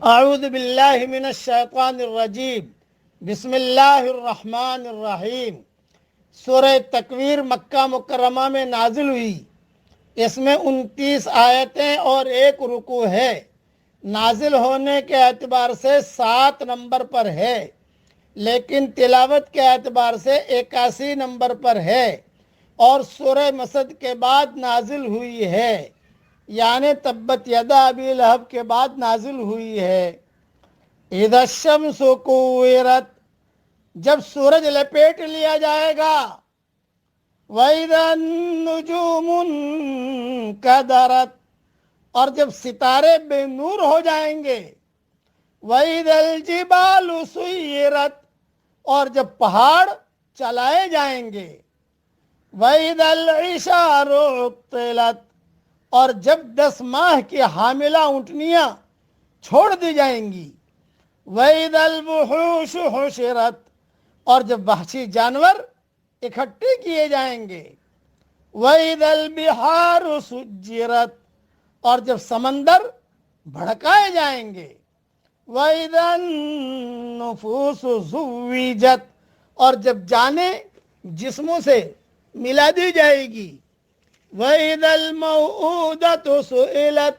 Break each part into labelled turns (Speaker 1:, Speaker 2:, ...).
Speaker 1: اعوذ باللہ من الشیطان الرجیم بسم اللہ الرحمن الرحیم۔ سورہ تکویر مکہ مکرمہ میں نازل ہوئی۔ اس میں 29 آیتیں اور ایک رکوع ہے۔ نازل ہونے کے اعتبار سے 7 نمبر پر ہے، لیکن تلاوت کے اعتبار سے 81 نمبر پر ہے، اور سورہ مسد کے بعد نازل ہوئی ہے، یعنی تبت یدا ابی لہب کے بعد نازل ہوئی ہے۔ اذا الشمس کوورت، جب سورج لپیٹ لیا جائے گا۔ وَإِذَا النُّجُومُ انْكَدَرَتْ، اور جب ستارے بے نور ہو جائیں گے۔ وَإِذَا الْجِبَالُ سُيِّرَتْ، اور جب پہاڑ چلائے جائیں گے۔ وَإِذَا الْعِشَارُ عُطِّلَتْ، اور جب 10 ماہ کی حاملہ اونٹنیاں چھوڑ دی جائیں گی۔ وَإِذَا الْوُحُوشُ حُشِرَتْ، اور جب وحشی جانور اکٹھے کیے جائیں گے۔ وَإِذَا الْبِحَارُ سُجِّرَتْ، اور جب سمندر بھڑکائے جائیں گے۔ وَإِذَا النُّفُوسُ زُوِّجَتْ، اور جب جانیں جسموں سے ملا دی جائے گی۔ وَإِذَا الْمَوْءُودَةُ سُئِلَتْ،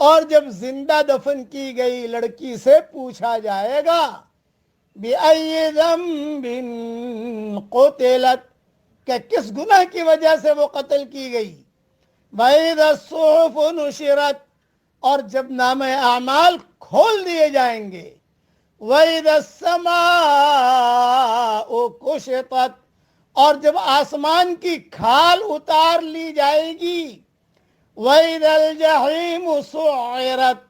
Speaker 1: اور جب زندہ دفن کی گئی لڑکی سے پوچھا جائے گا۔ بِأَيِّ ذَنبٍ قُتِلَتْ، کہ کس گناہ کی وجہ سے وہ قتل کی گئی۔ وَإِذَا الصُّحُفُ نُشِرَتْ، اور جب نامہ اعمال کھول دیے جائیں گے۔ وَإِذَا السَّمَاءُ كُشِطَتْ، اور جب آسمان کی کھال اتار لی جائے گی۔ وَإِذَا الْجَحِيمُ سُعِّرَتْ،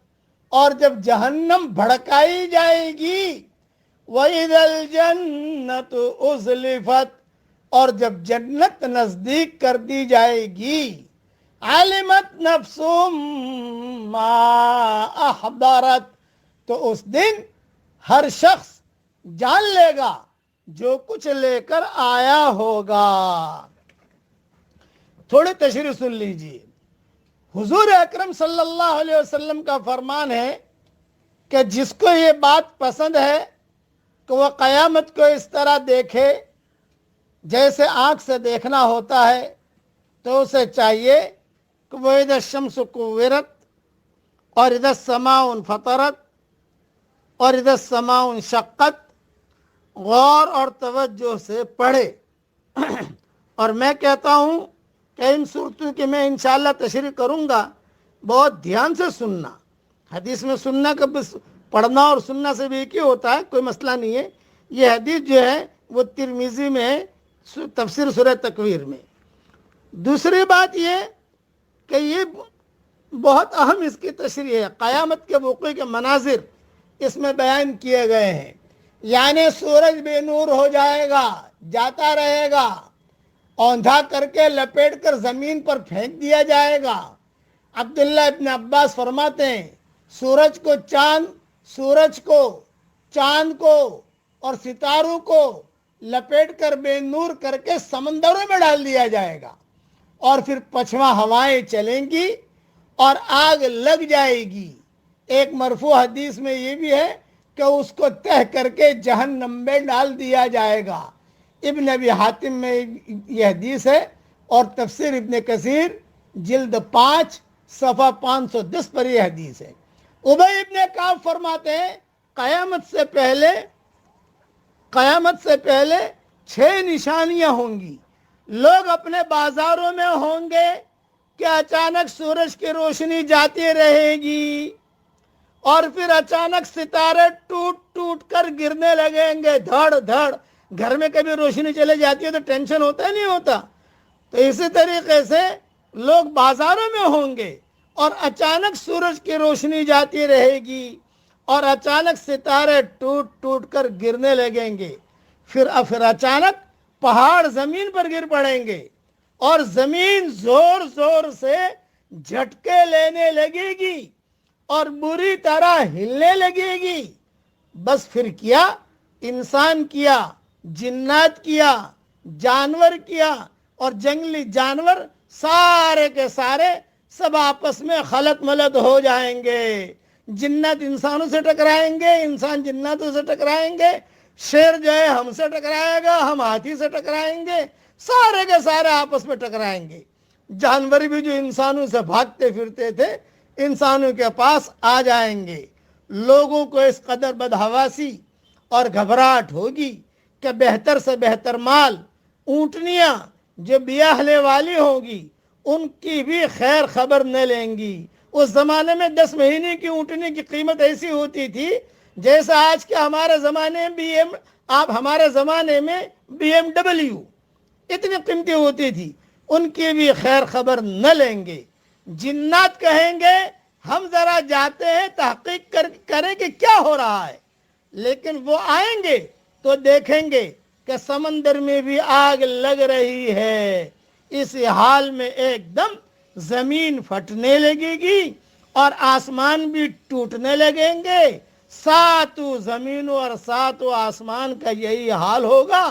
Speaker 1: اور جب جہنم بھڑکائی جائے گی۔ وَإِذَا الْجَنَّةُ أُزْلِفَتْ، اور جب جنت نزدیک کر دی جائے گی۔ عَلِمَتْ نَفْسٌ مَّا أَحْضَرَتْ، تو اس دن ہر شخص جان لے گا جو کچھ لے کر آیا ہوگا۔ تھوڑی تشریح سن لیجیے۔ حضور اکرم صلی اللہ علیہ وسلم کا فرمان ہے کہ جس کو یہ بات پسند ہے کہ وہ قیامت کو اس طرح دیکھے جیسے آنکھ سے دیکھنا ہوتا ہے، تو اسے چاہیے کہ وہ اذا الشمس کوورت، اور اذا السماء انفطرت، اور اذا السماء انشقت غور اور توجہ سے پڑھے۔ اور میں کہتا ہوں کہ ان صورتوں کی میں انشاءاللہ تشریح کروں گا، بہت دھیان سے سننا۔ حدیث میں سننا کا بس پڑھنا اور سننا سے بھی ایک ہی ہوتا ہے، کوئی مسئلہ نہیں ہے۔ یہ حدیث جو ہے وہ ترمذی میں ہے، تفسیر سورہ تکویر میں۔ دوسری بات یہ کہ یہ بہت اہم اس کی تشریح ہے، قیامت کے وقوع کے مناظر اس میں بیان کیے گئے ہیں۔ یعنی سورج بے نور ہو جائے گا، جاتا رہے گا، اوندھا کر کے لپیٹ کر زمین پر پھینک دیا جائے گا۔ عبداللہ ابن عباس فرماتے ہیں سورج کو چاند کو اور ستاروں کو لپیٹ کر بے نور کر کے سمندروں میں ڈال دیا جائے گا، اور پھر پچھواں ہوائیں چلیں گی اور آگ لگ جائے گی۔ ایک مرفوع حدیث میں یہ بھی ہے کہ اس کو تہ کر کے جہنم میں ڈال دیا جائے گا۔ ابن ابی حاتم میں یہ حدیث ہے، اور تفسیر ابن کثیر جلد 5 صفحہ 510 پر یہ حدیث ہے۔ ابی ابن کعب فرماتے ہیں قیامت سے پہلے 6 نشانیاں ہوں گی۔ لوگ اپنے بازاروں میں ہوں گے کہ اچانک سورج کی روشنی جاتی رہے گی، اور پھر اچانک ستارے ٹوٹ ٹوٹ کر گرنے لگیں گے، دھڑ دھڑ۔ گھر میں کبھی روشنی چلے جاتی ہے تو ٹینشن ہوتا ہے نہیں ہوتا؟ تو اسی طریقے سے لوگ بازاروں میں ہوں گے اور اچانک سورج کی روشنی جاتی رہے گی، اور اچانک ستارے ٹوٹ ٹوٹ کر گرنے لگیں گے۔ پھر اچانک پہاڑ زمین پر گر پڑیں گے، اور زمین زور زور سے جھٹکے لینے لگے گی اور بری طرح ہلنے لگے گی۔ بس پھر کیا؟ انسان کیا، جنات کیا، جانور کیا، اور جنگلی جانور سارے کے سارے سب آپس میں خلط ملط ہو جائیں گے۔ جنات انسانوں سے ٹکرائیں گے، انسان جناتوں سے ٹکرائیں گے، شیر جو ہے ہم سے ٹکرائے گا، ہم ہاتھی سے ٹکرائیں گے، سارے کے سارے آپس میں ٹکرائیں گے۔ جانور بھی جو انسانوں سے بھاگتے پھرتے تھے انسانوں کے پاس آ جائیں گے۔ لوگوں کو اس قدر بدحواسی اور گھبراہٹ ہوگی کہ بہتر سے بہتر مال، اونٹنیاں جو بیاہنے والی ہوگی ان کی بھی خیر خبر نہ لیں گی۔ اس زمانے میں 10 مہینے کی اونٹنی کی قیمت ایسی ہوتی تھی جیسا آج کے ہمارے زمانے میں بی ایم ڈبلیو اتنی قیمتی ہوتی تھی، ان کی بھی خیر خبر نہ لیں گے۔ جنات کہیں گے ہم ذرا جاتے ہیں تحقیق کریں کہ کیا ہو رہا ہے، لیکن وہ آئیں گے تو دیکھیں گے کہ سمندر میں بھی آگ لگ رہی ہے۔ اس حال میں ایک دم زمین پھٹنے لگے گی اور آسمان بھی ٹوٹنے لگیں گے۔ ساتوں زمینوں اور ساتوں آسمان کا یہی حال ہوگا۔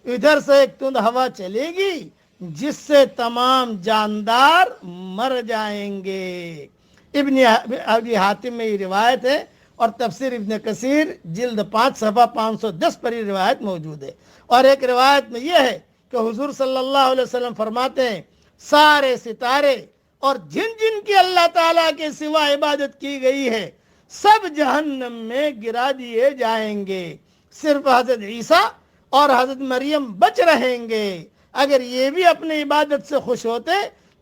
Speaker 1: ادھر سے ایک تند ہوا چلے گی جس سے تمام جاندار مر جائیں گے۔ ابن ابی حاتم میں یہ روایت ہے، اور تفسیر ابن کثیر جلد 5 صفحہ 510 پر یہ روایت موجود ہے۔ اور ایک روایت میں یہ ہے کہ حضور صلی اللہ علیہ وسلم فرماتے ہیں سارے ستارے اور جن جن کی اللہ تعالیٰ کے سوا عبادت کی گئی ہے سب جہنم میں گرا دیے جائیں گے، صرف حضرت عیسیٰ اور حضرت مریم بچ رہیں گے۔ اگر یہ بھی اپنی عبادت سے خوش ہوتے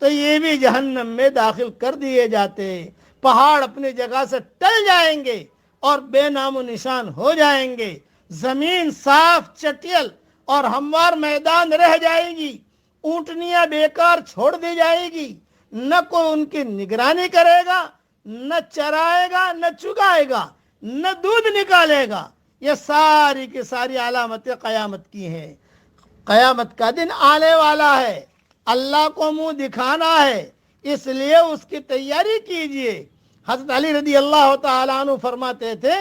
Speaker 1: تو یہ بھی جہنم میں داخل کر دیے جاتے۔ پہاڑ اپنی جگہ سے ٹل جائیں گے اور بے نام و نشان ہو جائیں گے، زمین صاف چٹیل اور ہموار میدان رہ جائے گی، اونٹنیاں بیکار چھوڑ دی جائے گی، نہ کوئی ان کی نگرانی کرے گا، نہ چرائے گا، نہ چگائے گا، نہ دودھ نکالے گا۔ یہ ساری کی ساری علامتیں قیامت کی ہیں۔ قیامت کا دن آنے والا ہے، اللہ کو منہ دکھانا ہے، اس لیے اس کی تیاری کیجئے۔ حضرت علی رضی اللہ تعالیٰ عنہ فرماتے تھے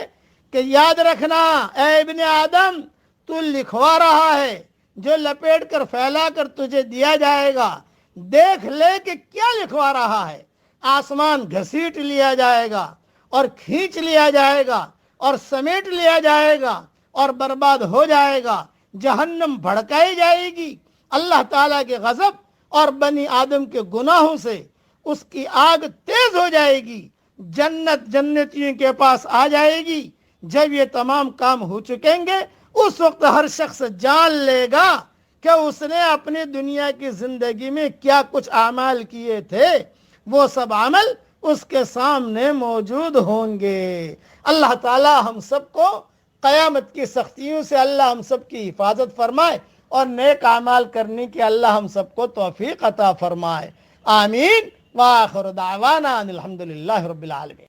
Speaker 1: کہ یاد رکھنا اے ابن آدم، تو لکھوا رہا ہے، جو لپیٹ کر پھیلا کر تجھے دیا جائے گا، دیکھ لے کہ کیا لکھوا رہا ہے۔ آسمان گھسیٹ لیا جائے گا اور کھینچ لیا جائے گا اور سمیٹ لیا جائے گا اور برباد ہو جائے گا، جہنم بھڑکائی جائے گی، اللہ تعالیٰ کے غضب اور بنی آدم کے گناہوں سے اس کی آگ تیز ہو جائے گی، جنت جنتیوں کے پاس آ جائے گی۔ جب یہ تمام کام ہو چکیں گے اس وقت ہر شخص جان لے گا کہ اس نے اپنی دنیا کی زندگی میں کیا کچھ اعمال کیے تھے، وہ سب عمل اس کے سامنے موجود ہوں گے۔ اللہ تعالی ہم سب کو قیامت کی سختیوں سے اللہ ہم سب کی حفاظت فرمائے اور نیک اعمال کرنے کی اللہ ہم سب کو توفیق عطا فرمائے۔ آمین۔ وآخر دعوانا ان الحمدللہ رب العالمین۔